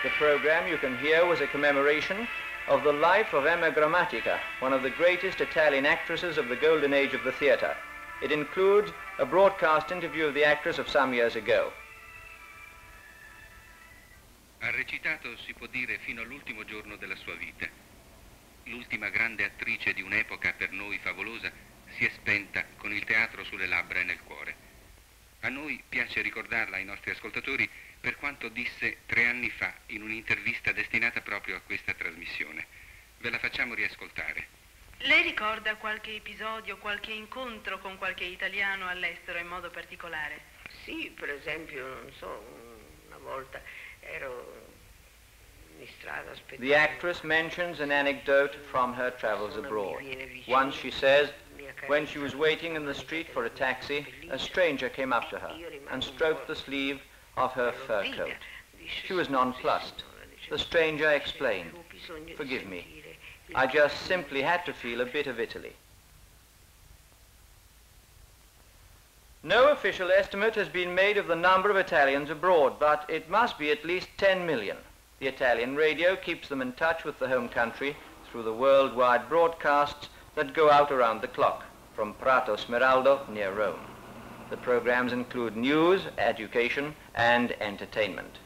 The program you can hear was a commemoration of the life of Emma Grammatica, one of the greatest Italian actresses of the golden age of the theatre. It includes a broadcast interview of the actress of some years ago. Ha recitato, si può dire, fino all'ultimo giorno della sua vita. L'ultima grande attrice di un'epoca per noi favolosa si è spenta con il teatro sulle labbra e nel cuore. A noi piace ricordarla ai nostri ascoltatori per quanto disse 3 anni fa in un'intervista destinata proprio a questa trasmissione. Ve la facciamo riascoltare. Lei ricorda qualche episodio, qualche incontro con qualche italiano all'estero in modo particolare? Sì, per esempio, non so, una volta ero in strada aspettando. The actress mentions an anecdote from her travels abroad. Once she says, when she was waiting in the street for a taxi, a stranger came up to her and stroked the sleeve of her fur coat. She was nonplussed. The stranger explained, "Forgive me, I just simply had to feel a bit of Italy." No official estimate has been made of the number of Italians abroad, but it must be at least 10 million. The Italian radio keeps them in touch with the home country through the worldwide broadcasts that go out around the clock from Prato Smeraldo near Rome. The programs include news, education, and entertainment.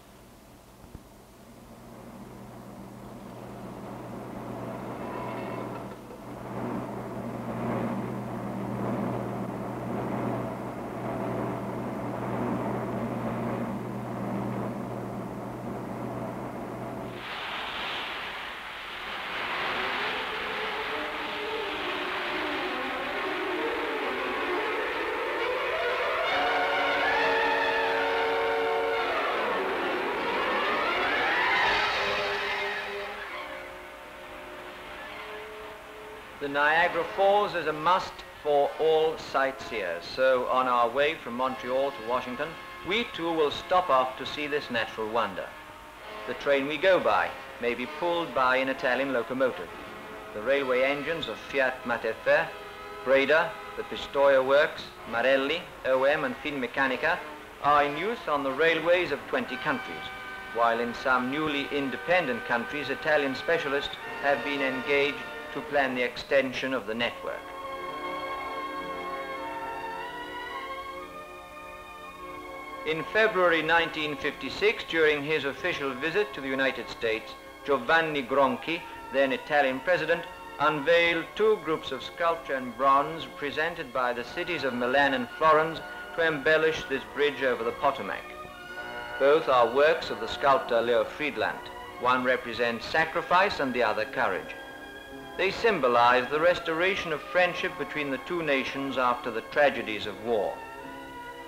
The Niagara Falls is a must for all sightseers, so on our way from Montreal to Washington, we too will stop off to see this natural wonder. The train we go by may be pulled by an Italian locomotive. The railway engines of Fiat Materfer, Breda, the Pistoia Works, Marelli, OM and Finmeccanica are in use on the railways of 20 countries, while in some newly independent countries, Italian specialists have been engaged to plan the extension of the network. In February 1956, during his official visit to the United States, Giovanni Gronchi, then Italian president, unveiled 2 groups of sculpture and bronze presented by the cities of Milan and Florence to embellish this bridge over the Potomac. Both are works of the sculptor Leo Friedland. One represents sacrifice and the other courage. They symbolize the restoration of friendship between the 2 nations after the tragedies of war.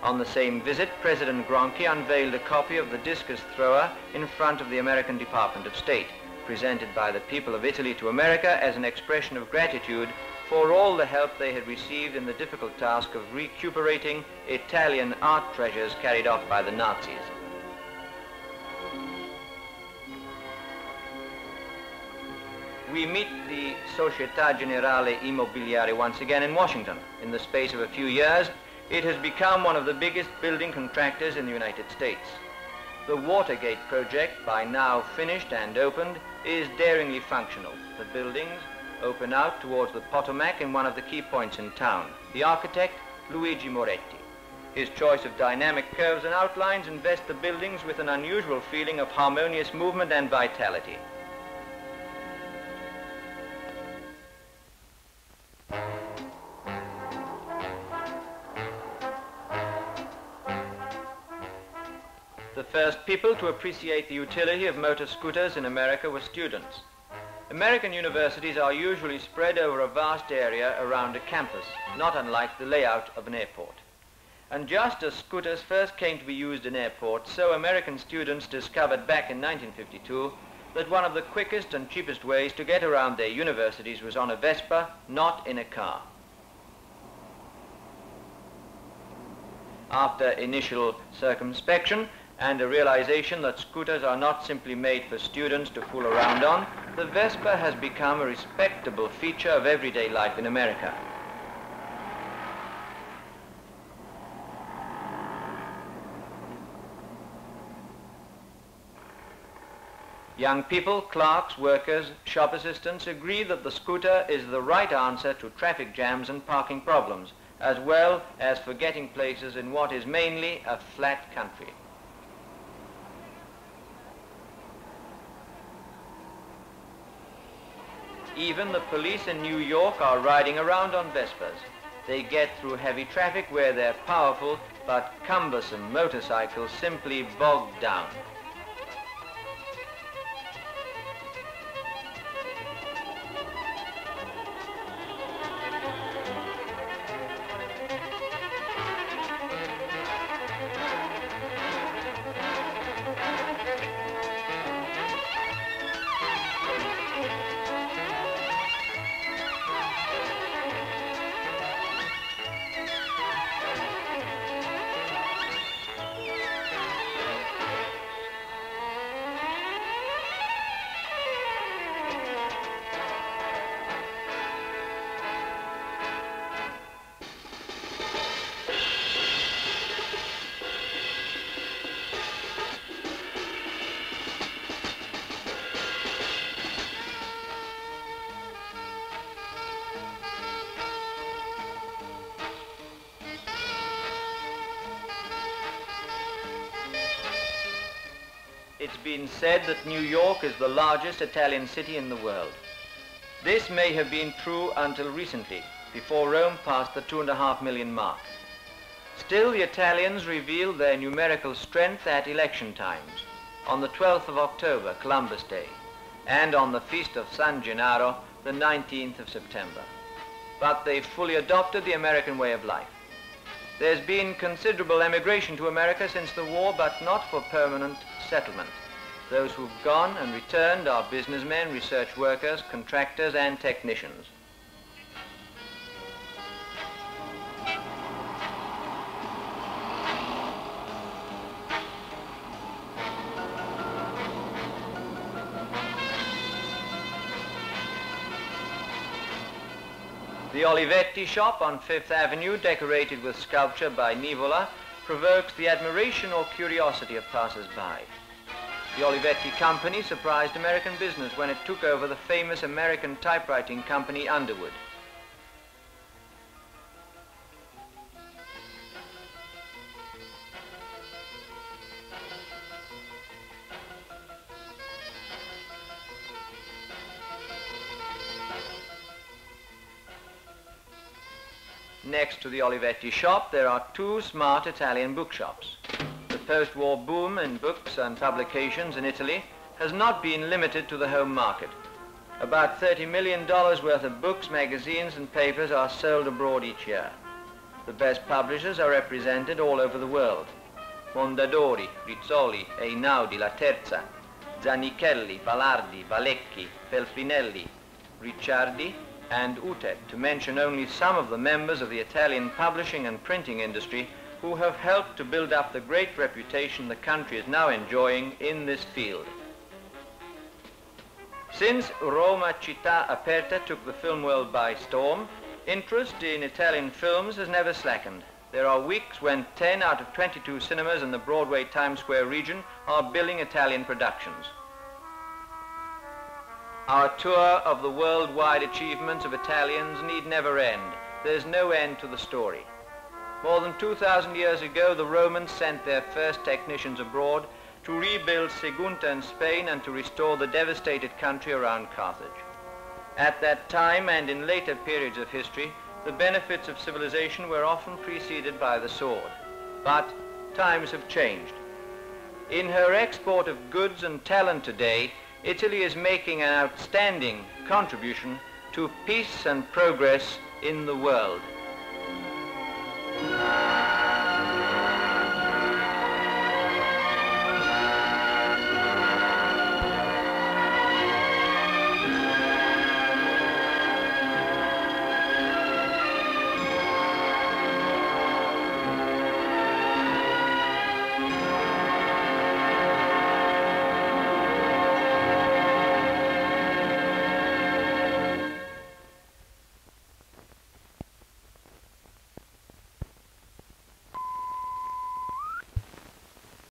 On the same visit, President Gronchi unveiled a copy of the discus thrower in front of the American Department of State, presented by the people of Italy to America as an expression of gratitude for all the help they had received in the difficult task of recuperating Italian art treasures carried off by the Nazis. We meet the Società Generale Immobiliare once again in Washington. In the space of a few years, it has become one of the biggest building contractors in the United States. The Watergate project, by now finished and opened, is daringly functional. The buildings open out towards the Potomac in one of the key points in town. The architect, Luigi Moretti. His choice of dynamic curves and outlines invests the buildings with an unusual feeling of harmonious movement and vitality. The first people to appreciate the utility of motor scooters in America were students. American universities are usually spread over a vast area around a campus, not unlike the layout of an airport. And just as scooters first came to be used in airports, so American students discovered back in 1952 that one of the quickest and cheapest ways to get around their universities was on a Vespa, not in a car. After initial circumspection and a realization that scooters are not simply made for students to fool around on, the Vespa has become a respectable feature of everyday life in America. Young people, clerks, workers, shop assistants agree that the scooter is the right answer to traffic jams and parking problems, as well as for getting places in what is mainly a flat country. Even the police in New York are riding around on Vespas. They get through heavy traffic where their powerful but cumbersome motorcycles simply bog down. It's been said that New York is the largest Italian city in the world. This may have been true until recently, before Rome passed the 2.5 million mark. Still, the Italians revealed their numerical strength at election times, on the 12th of October, Columbus Day, and on the feast of San Gennaro, the 19th of September. But they fully adopted the American way of life. There's been considerable emigration to America since the war, but not for permanent settlement. Those who've gone and returned are businessmen, research workers, contractors, and technicians. The Olivetti shop on Fifth Avenue, decorated with sculpture by Nivola, provokes the admiration or curiosity of passers-by. The Olivetti company surprised American business when it took over the famous American typewriting company Underwood. Next to the Olivetti shop, there are two smart Italian bookshops. The post-war boom in books and publications in Italy has not been limited to the home market. About $30 million worth of books, magazines, and papers are sold abroad each year. The best publishers are represented all over the world. Mondadori, Rizzoli, Einaudi, La Terza, Zanichelli, Valardi, Valecchi, Feltrinelli, Ricciardi, and Utet, to mention only some of the members of the Italian publishing and printing industry who have helped to build up the great reputation the country is now enjoying in this field. Since Roma Città Aperta took the film world by storm, interest in Italian films has never slackened. There are weeks when 10 out of 22 cinemas in the Broadway Times Square region are billing Italian productions. Our tour of the worldwide achievements of Italians need never end. There's no end to the story. More than 2,000 years ago, the Romans sent their first technicians abroad to rebuild Sagunta in Spain and to restore the devastated country around Carthage. At that time and in later periods of history, the benefits of civilization were often preceded by the sword. But times have changed. In her export of goods and talent today, Italy is making an outstanding contribution to peace and progress in the world.